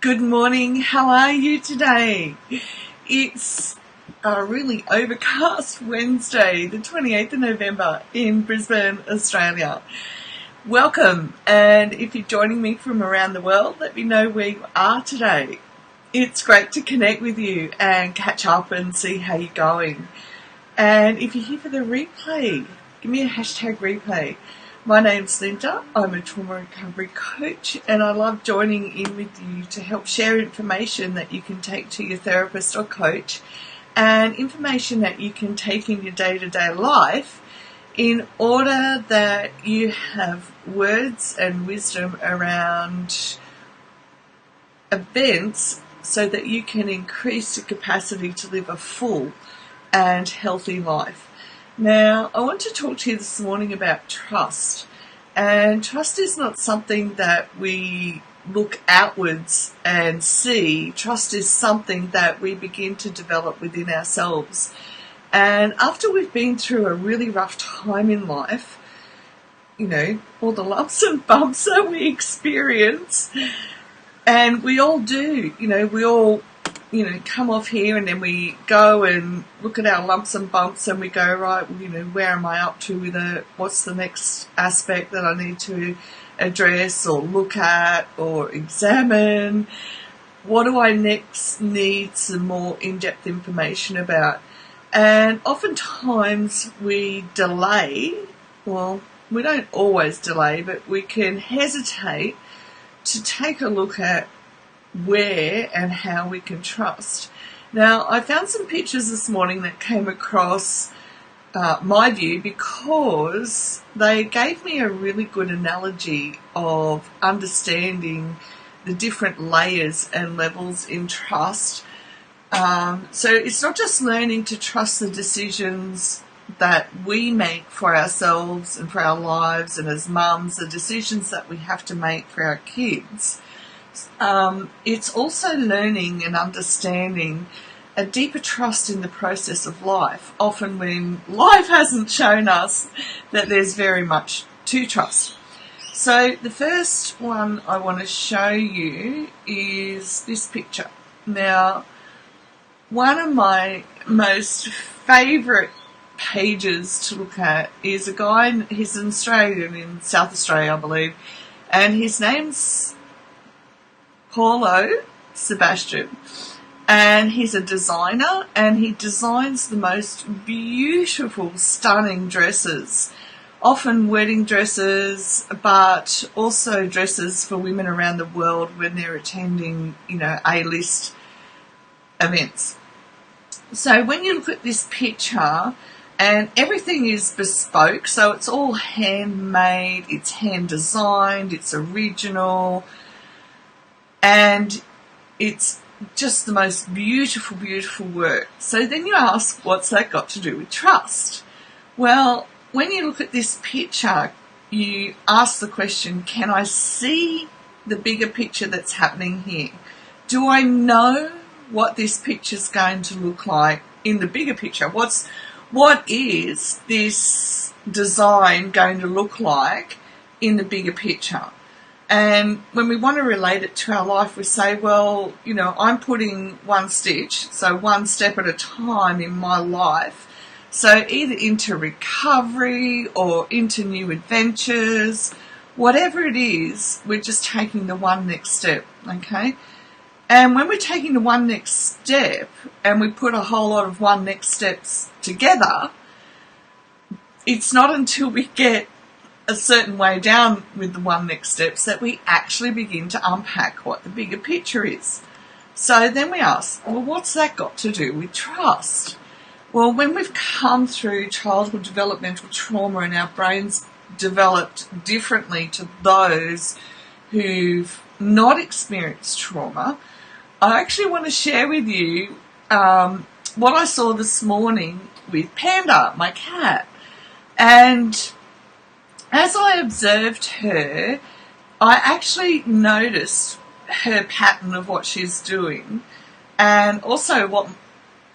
Good morning. How are you today? It's a really overcast Wednesday, the 28th of November in Brisbane, Australia. Welcome, and if you're joining me from around the world, let me know where you are today. It's great to connect with you and catch up and see how you're going. And if you're here for the replay, give me a hashtag replay. My name's Linda, I'm a trauma recovery coach, and I love joining in with you to help share information that you can take to your therapist or coach, and information that you can take in your day-to-day life in order that you have words and wisdom around events so that you can increase your capacity to live a full and healthy life. Now, I want to talk to you this morning about trust. And trust is not something that we look outwards and see. Trust is something that we begin to develop within ourselves. And after we've been through a really rough time in life, all the lumps and bumps that we experience, and we all do, we all come off here and then we go and look at our lumps and bumps and we go, right, where am I up to with it? What's the next aspect that I need to address or look at or examine? What do I next need some more in-depth information about? And oftentimes we delay. Well, we don't always delay, but we can hesitate to take a look at where and how we can trust. Now, I found some pictures this morning that came across my view because they gave me a really good analogy of understanding the different layers and levels in trust. So it's not just learning to trust the decisions that we make for ourselves and for our lives, and as mums, the decisions that we have to make for our kids. It's also learning and understanding a deeper trust in the process of life, often when life hasn't shown us that there's very much to trust. So the first one I want to show you is this picture. Now, one of my most favourite pages to look at is a guy, he's an Australian in South Australia, I believe, and his name's Paulo Sebastian, and he's a designer, and he designs the most beautiful, stunning dresses, often wedding dresses, but also dresses for women around the world when they're attending, A-list events. So when you look at this picture, and everything is bespoke, so it's all handmade, it's hand designed, it's original, and it's just the most beautiful, beautiful work. So then you ask, what's that got to do with trust? Well, when you look at this picture, you ask the question, can I see the bigger picture that's happening here? Do I know what this picture's going to look like in the bigger picture? What is this design going to look like in the bigger picture? And when we want to relate it to our life, we say, well, I'm putting one stitch, so one step at a time in my life. So either into recovery or into new adventures, whatever it is, we're just taking the one next step, okay? And when we're taking the one next step and we put a whole lot of one next steps together, it's not until we get a certain way down with the one next steps that we actually begin to unpack what the bigger picture is. So then we ask, well, what's that got to do with trust? Well, when we've come through childhood developmental trauma and our brains developed differently to those who've not experienced trauma, I actually want to share with you what I saw this morning with Panda, my cat. And as I observed her, I actually noticed her pattern of what she's doing, and also what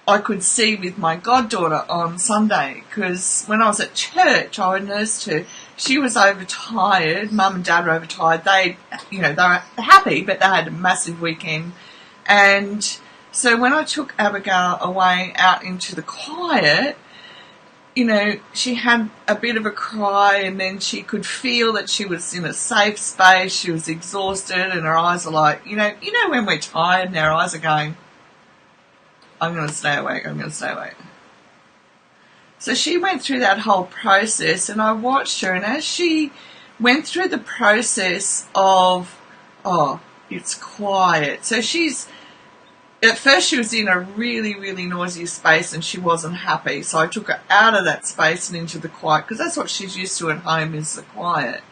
I could see with my goddaughter on Sunday, because when I was at church, I nursed her. she was overtired. Mum and Dad were overtired. They were happy, but they had a massive weekend. And so when I took Abigail away out into the quiet, she had a bit of a cry, and then she could feel that she was in a safe space. She was exhausted, and her eyes are like, when we're tired and our eyes are going, I'm going to stay awake, I'm going to stay awake. So she went through that whole process, and I watched her, and as she went through the process of, it's quiet. So at first she was in a really, really noisy space and she wasn't happy. So I took her out of that space and into the quiet, because that's what she's used to at home, is the quiet.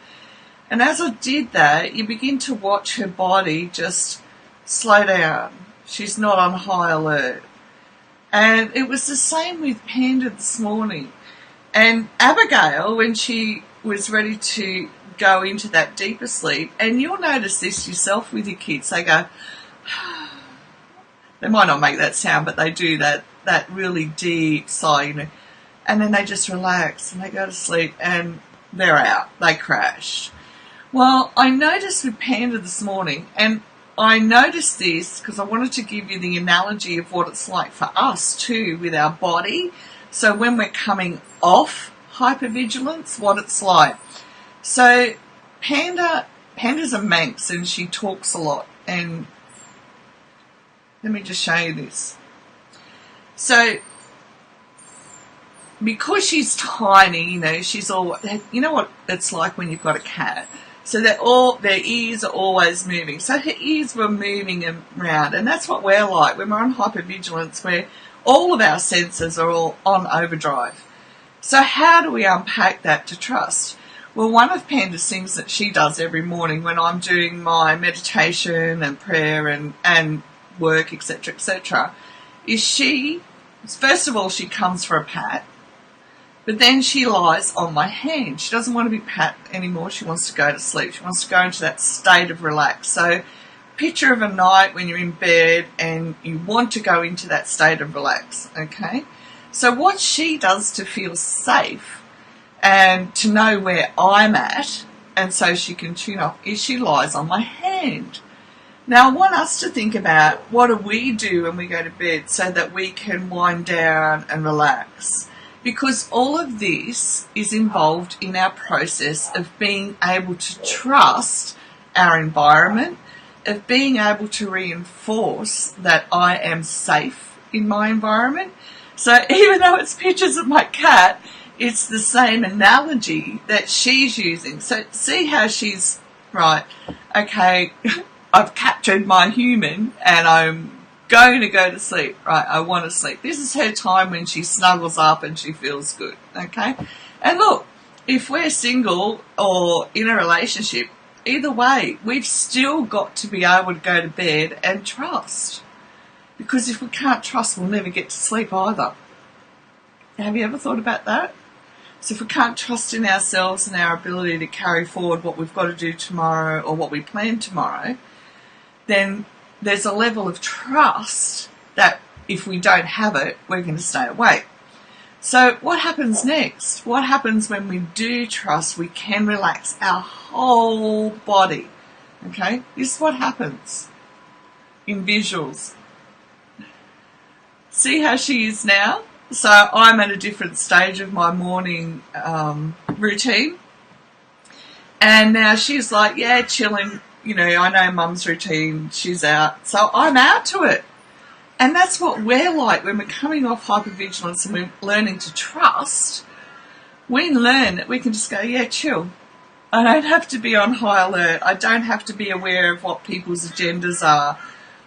And as I did that, you begin to watch her body just slow down. She's not on high alert. And it was the same with Panda this morning. And Abigail, when she was ready to go into that deeper sleep, and you'll notice this yourself with your kids, they go, they might not make that sound, but they do that really deep sigh, and then they just relax and they go to sleep and they're out, they crashed. Well, I noticed with Panda this morning, and I noticed this because I wanted to give you the analogy of what it's like for us too with our body. So when we're coming off hypervigilance, what it's like. So Panda's a Manx, and she talks a lot, and let me just show you this. So because she's tiny, she's all, what it's like when you've got a cat. So their ears are always moving. So her ears were moving around, and that's what we're like when we're on hypervigilance, where all of our senses are all on overdrive. So how do we unpack that to trust? Well, one of Panda's things that she does every morning when I'm doing my meditation and prayer and work, etc., is first of all, she comes for a pat. But then she lies on my hand. She doesn't want to be pat anymore. She wants to go to sleep. She wants to go into that state of relax. So picture of a night when you're in bed and you want to go into that state of relax, okay? So what she does to feel safe and to know where I'm at, and so she can tune off, is she lies on my hand. Now I want us to think about, what do we do when we go to bed so that we can wind down and relax? Because all of this is involved in our process of being able to trust our environment, of being able to reinforce that I am safe in my environment. So even though it's pictures of my cat, it's the same analogy that she's using. So see how she's, right, okay, I've captured my human and I'm going to go to sleep, right? I want to sleep. This is her time when she snuggles up and she feels good, okay? And look, if we're single or in a relationship, either way, we've still got to be able to go to bed and trust. Because if we can't trust, we'll never get to sleep either. Have you ever thought about that? So if we can't trust in ourselves and our ability to carry forward what we've got to do tomorrow or what we plan tomorrow, then there's a level of trust that if we don't have it, we're going to stay awake. So what happens next? What happens when we do trust? We can relax our whole body. Okay? This is what happens in visuals. See how she is now? So I'm at a different stage of my morning routine. And now she's like, yeah, chilling. I know Mum's routine, she's out. So I'm out to it. And that's what we're like when we're coming off hypervigilance and we're learning to trust. We learn that we can just go, yeah, chill. I don't have to be on high alert. I don't have to be aware of what people's agendas are.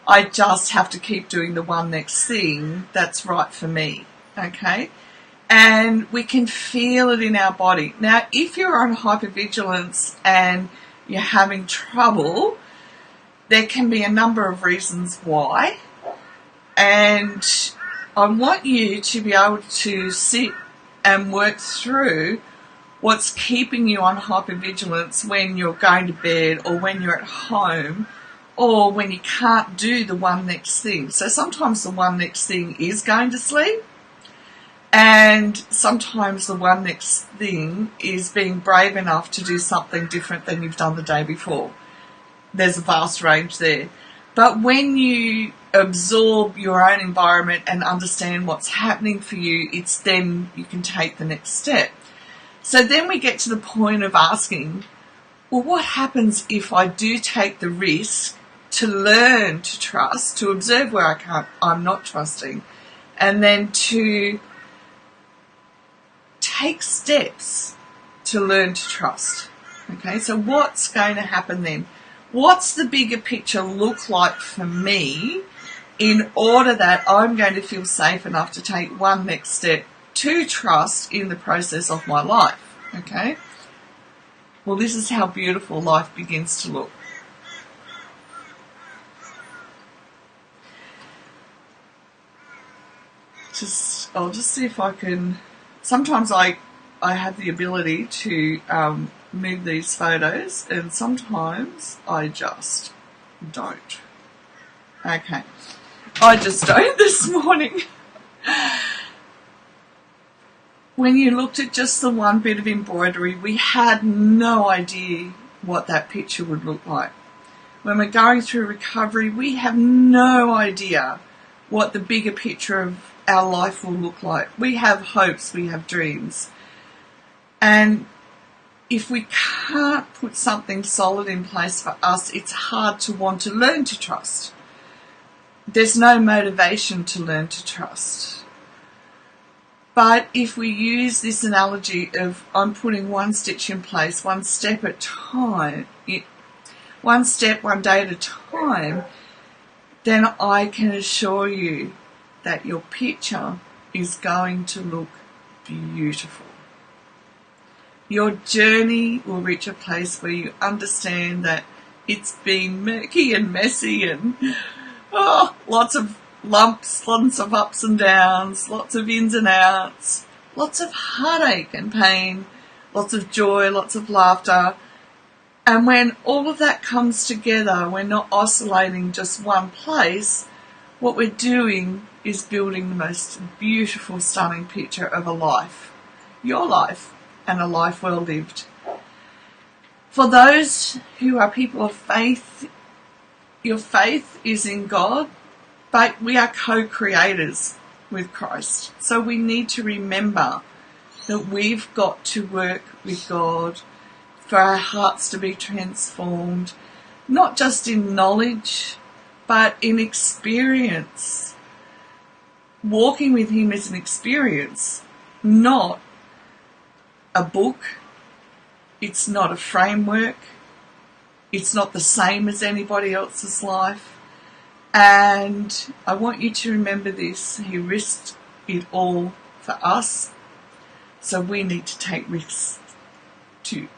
I just have to keep doing the one next thing that's right for me. Okay? And we can feel it in our body. Now, if you're on hypervigilance and you're having trouble, there can be a number of reasons why. And I want you to be able to sit and work through what's keeping you on hypervigilance when you're going to bed or when you're at home or when you can't do the one next thing. So sometimes the one next thing is going to sleep. And sometimes the one next thing is being brave enough to do something different than you've done the day before. There's a vast range there. But when you absorb your own environment and understand what's happening for you, it's then you can take the next step. So then we get to the point of asking, well, what happens if I do take the risk to learn to trust, to observe where I'm not trusting, and then to take steps to learn to trust? Okay, so what's going to happen then? What's the bigger picture look like for me in order that I'm going to feel safe enough to take one next step to trust in the process of my life? Okay, well, this is how beautiful life begins to look. I'll just see if I can. Sometimes I have the ability to move these photos, and sometimes I just don't. Okay, I just don't this morning. When you looked at just the one bit of embroidery, we had no idea what that picture would look like. When we're going through recovery, we have no idea what the bigger picture of our life will look like. We have hopes, we have dreams. And if we can't put something solid in place for us, it's hard to want to learn to trust. There's no motivation to learn to trust. But if we use this analogy of I'm putting one stitch in place, one step at a time, one step, one day at a time, then I can assure you that your picture is going to look beautiful. Your journey will reach a place where you understand that it's been murky and messy and lots of lumps, lots of ups and downs, lots of ins and outs, lots of heartache and pain, lots of joy, lots of laughter. And when all of that comes together, we're not oscillating just one place. What we're doing is building the most beautiful, stunning picture of a life, your life, and a life well lived. For those who are people of faith, your faith is in God, but we are co-creators with Christ. So we need to remember that we've got to work with God for our hearts to be transformed, not just in knowledge, but in experience. Walking with Him is an experience, not a book. It's not a framework. It's not the same as anybody else's life. And I want you to remember this. He risked it all for us. So we need to take risks too.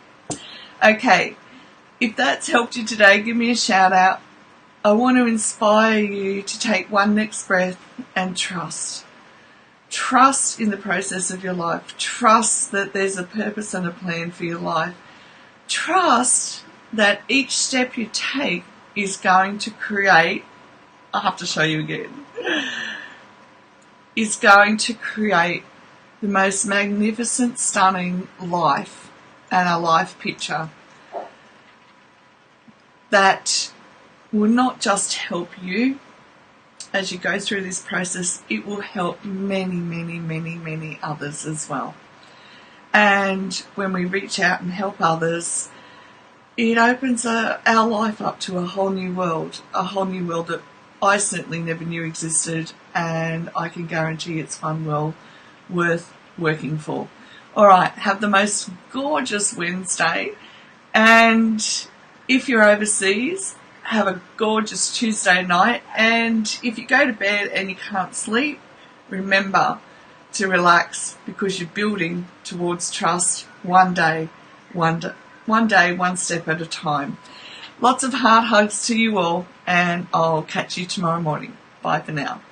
Okay, if that's helped you today, give me a shout out. I want to inspire you to take one next breath and trust. Trust in the process of your life. Trust that there's a purpose and a plan for your life. Trust that each step you take is going to create, I'll have to show you again, is going to create the most magnificent, stunning life and a life picture that will not just help you as you go through this process, it will help many, many, many, many others as well. And when we reach out and help others, it opens our life up to a whole new world that I certainly never knew existed, and I can guarantee it's one well worth working for. All right, have the most gorgeous Wednesday, and if you're overseas, have a gorgeous Tuesday night, and if you go to bed and you can't sleep, remember to relax, because you're building towards trust one day, one step at a time. Lots of heart hugs to you all, and I'll catch you tomorrow morning. Bye for now.